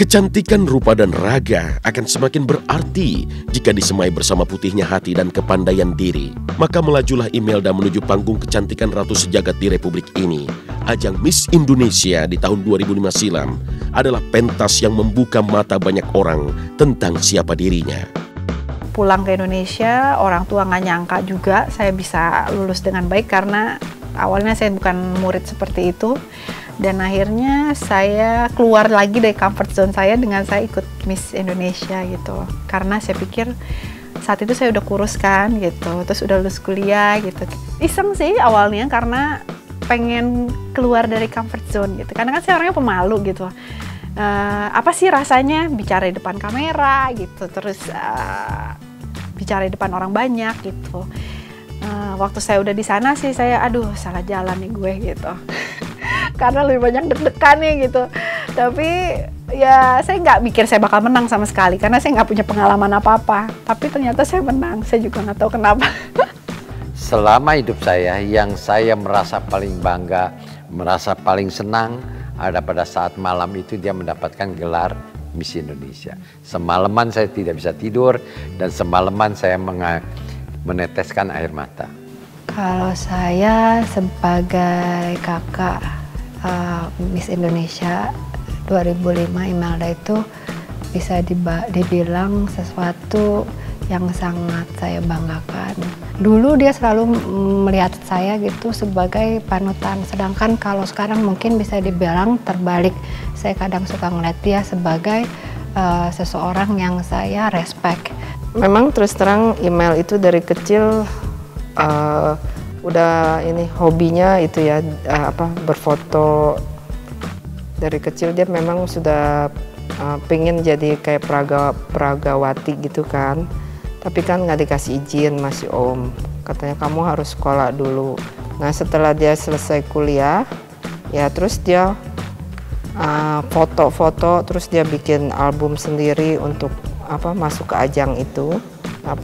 Kecantikan rupa dan raga akan semakin berarti jika disemai bersama putihnya hati dan kepandaian diri. Maka melajulah Imelda menuju panggung kecantikan Ratu Sejagat di Republik ini. Ajang Miss Indonesia di tahun 2005 silam adalah pentas yang membuka mata banyak orang tentang siapa dirinya. Pulang ke Indonesia, orang tua nggak nyangka juga saya bisa lulus dengan baik karena awalnya saya bukan murid seperti itu. Dan akhirnya saya keluar lagi dari comfort zone saya dengan saya ikut Miss Indonesia gitu. Karena saya pikir saat itu saya udah kurus kan gitu, terus udah lulus kuliah gitu. Iseng sih awalnya karena pengen keluar dari comfort zone gitu. Karena kan saya orangnya pemalu gitu. Apa sih rasanya bicara di depan kamera gitu, terus bicara di depan orang banyak gitu. Waktu saya udah di sana sih saya aduh salah jalan nih gue gitu. Karena lebih banyak deg-degan nih gitu. Tapi ya saya nggak mikir saya bakal menang sama sekali karena saya nggak punya pengalaman apa-apa. Tapi ternyata saya menang, saya juga nggak tahu kenapa. Selama hidup saya, yang saya merasa paling bangga, merasa paling senang ada pada saat malam itu dia mendapatkan gelar Miss Indonesia. Semalaman saya tidak bisa tidur dan semalaman saya meneteskan air mata. Kalau saya sebagai kakak Miss Indonesia 2005 Imelda itu bisa dibilang sesuatu yang sangat saya banggakan. Dulu dia selalu melihat saya gitu sebagai panutan, sedangkan kalau sekarang mungkin bisa dibilang terbalik. Saya kadang suka ngeliat dia sebagai seseorang yang saya respect. Memang terus terang Imel itu dari kecil udah ini hobinya itu ya berfoto. Dari kecil dia memang sudah pengen jadi kayak peragawati gitu kan, tapi kan nggak dikasih izin masih om, katanya kamu harus sekolah dulu. Nah setelah dia selesai kuliah ya terus dia foto-foto, terus dia bikin album sendiri untuk masuk ke ajang itu.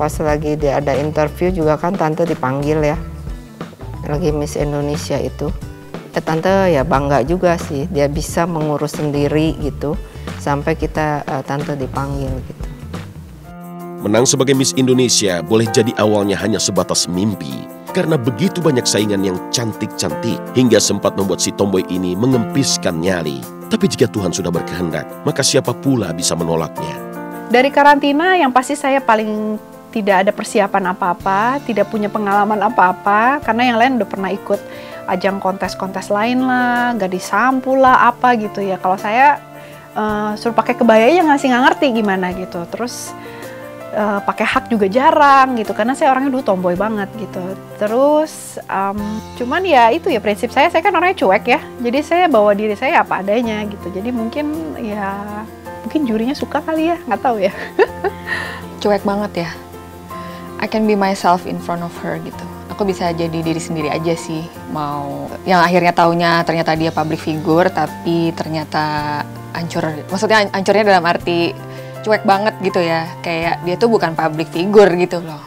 Pas lagi dia ada interview juga kan tante dipanggil ya, lagi Miss Indonesia itu. Tante ya bangga juga sih dia bisa mengurus sendiri gitu sampai tante dipanggil gitu. Menang sebagai Miss Indonesia boleh jadi awalnya hanya sebatas mimpi karena begitu banyak saingan yang cantik-cantik hingga sempat membuat si tomboy ini mengempiskan nyali. Tapi jika Tuhan sudah berkehendak, maka siapa pula bisa menolaknya. Dari karantina yang pasti saya paling tidak ada persiapan apa-apa, tidak punya pengalaman apa-apa karena yang lain udah pernah ikut ajang kontes-kontes lain lah, gadis sampo lah, apa gitu ya. Kalau saya suruh pakai kebaya aja nggak ngerti gimana gitu. Terus pakai hak juga jarang gitu, karena saya orangnya dulu tomboy banget gitu. Terus cuman ya itu ya prinsip saya kan orangnya cuek ya. Jadi saya bawa diri saya apa adanya gitu. Jadi mungkin jurinya suka kali ya, nggak tahu ya. Cuek banget ya. I can be myself in front of her gitu. Aku bisa jadi diri sendiri aja sih. Mau yang akhirnya taunya ternyata dia public figure tapi ternyata hancur. Maksudnya hancurnya dalam arti cuek banget gitu ya. Kayak dia tuh bukan public figure gitu loh.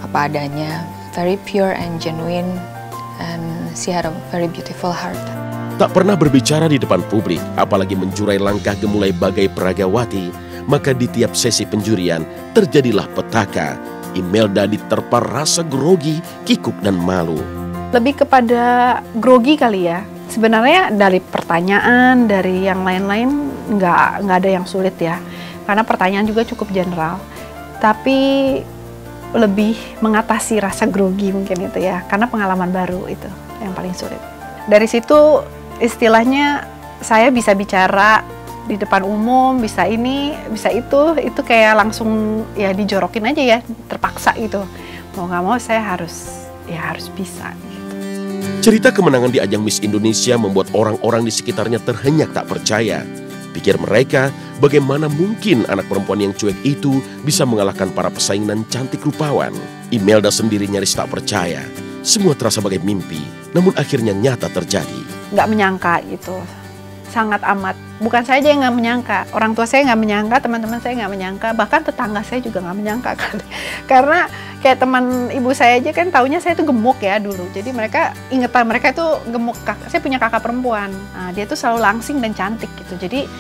Apa adanya, very pure and genuine, and she had a very beautiful heart. Tak pernah berbicara di depan publik, apalagi menjurai langkah gemulai bagai peragawati, maka di tiap sesi penjurian terjadilah petaka. Imelda diterpa rasa grogi, kikuk, dan malu. Lebih kepada grogi kali ya. Sebenarnya dari pertanyaan, dari yang lain-lain nggak ada yang sulit ya. Karena pertanyaan juga cukup general. Tapi lebih mengatasi rasa grogi mungkin itu ya. Karena pengalaman baru itu yang paling sulit. Dari situ istilahnya saya bisa bicara di depan umum, bisa ini, bisa itu kayak langsung ya dijorokin aja ya, terpaksa gitu. Mau nggak mau saya harus bisa gitu. Cerita kemenangan di ajang Miss Indonesia membuat orang-orang di sekitarnya terhenyak tak percaya. Pikir mereka, bagaimana mungkin anak perempuan yang cuek itu bisa mengalahkan para pesaing dan cantik rupawan. Imelda sendiri nyaris tak percaya. Semua terasa bagai mimpi, namun akhirnya nyata terjadi. Nggak menyangka gitu. Sangat amat. Bukan saya aja yang nggak menyangka, orang tua saya nggak menyangka, teman-teman saya nggak menyangka, bahkan tetangga saya juga nggak menyangka kali. Karena kayak teman ibu saya aja kan taunya saya tuh gemuk ya dulu. Jadi mereka ingetan mereka tuh gemuk. Saya punya kakak perempuan, nah, dia tuh selalu langsing dan cantik gitu. Jadi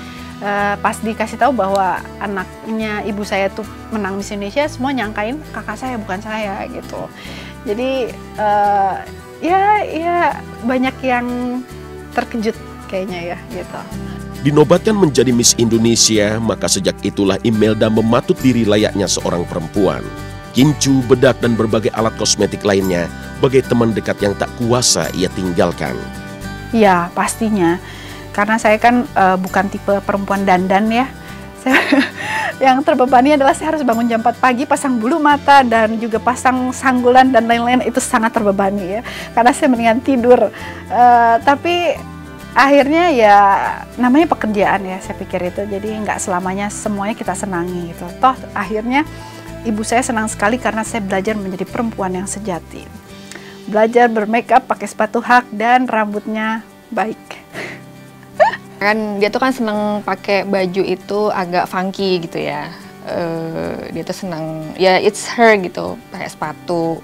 pas dikasih tahu bahwa anaknya ibu saya tuh menang Miss Indonesia, semua nyangkain kakak saya bukan saya gitu. Jadi ya banyak yang terkejut kayaknya ya gitu. Dinobatkan menjadi Miss Indonesia, maka sejak itulah Imelda mematut diri layaknya seorang perempuan. Kincu, bedak, dan berbagai alat kosmetik lainnya bagai teman dekat yang tak kuasa ia tinggalkan. Ya pastinya, karena saya kan bukan tipe perempuan dandan ya. Yang terbebani adalah saya harus bangun jam 4 pagi, pasang bulu mata, dan juga pasang sanggulan dan lain-lain. Itu sangat terbebani ya, karena saya mendingan tidur. Tapi akhirnya ya namanya pekerjaan ya, saya pikir itu. Jadi nggak selamanya semuanya kita senangi gitu. Toh akhirnya ibu saya senang sekali karena saya belajar menjadi perempuan yang sejati. Belajar bermakeup, pakai sepatu hak, dan rambutnya baik. Kan dia tuh kan seneng pakai baju itu agak funky gitu ya. Dia tuh seneng, ya it's her gitu, pakai sepatu,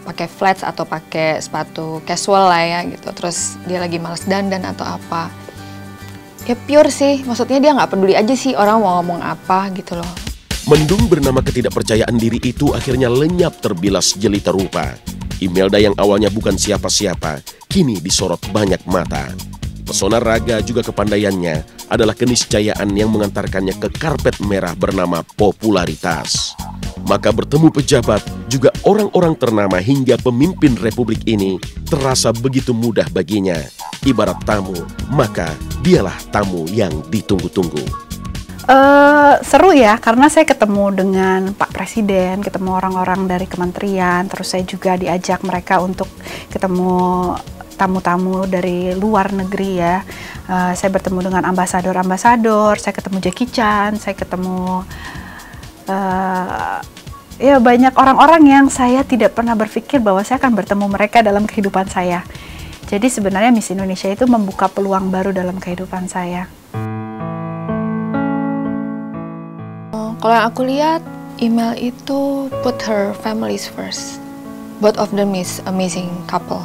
pakai flats atau pakai sepatu casual lah ya gitu. Terus dia lagi males dandan atau apa. Ya pure sih, maksudnya dia nggak peduli aja sih orang mau ngomong apa gitu loh. Mendung bernama ketidakpercayaan diri itu akhirnya lenyap terbilas jelita rupa. Imelda yang awalnya bukan siapa-siapa, kini disorot banyak mata. Pesona raga juga kepandaiannya adalah keniscayaan yang mengantarkannya ke karpet merah bernama popularitas. Maka bertemu pejabat, juga orang-orang ternama hingga pemimpin republik ini terasa begitu mudah baginya. Ibarat tamu, maka dialah tamu yang ditunggu-tunggu. Seru ya, karena saya ketemu dengan Pak Presiden, ketemu orang-orang dari kementerian, terus saya juga diajak mereka untuk ketemu tamu-tamu dari luar negeri ya. Saya bertemu dengan ambasador-ambasador, saya ketemu Jackie Chan, saya ketemu ya banyak orang-orang yang saya tidak pernah berpikir bahwa saya akan bertemu mereka dalam kehidupan saya. Jadi sebenarnya Miss Indonesia itu membuka peluang baru dalam kehidupan saya. Kalau yang aku lihat, Imel itu put her families first. Both of them is amazing couple.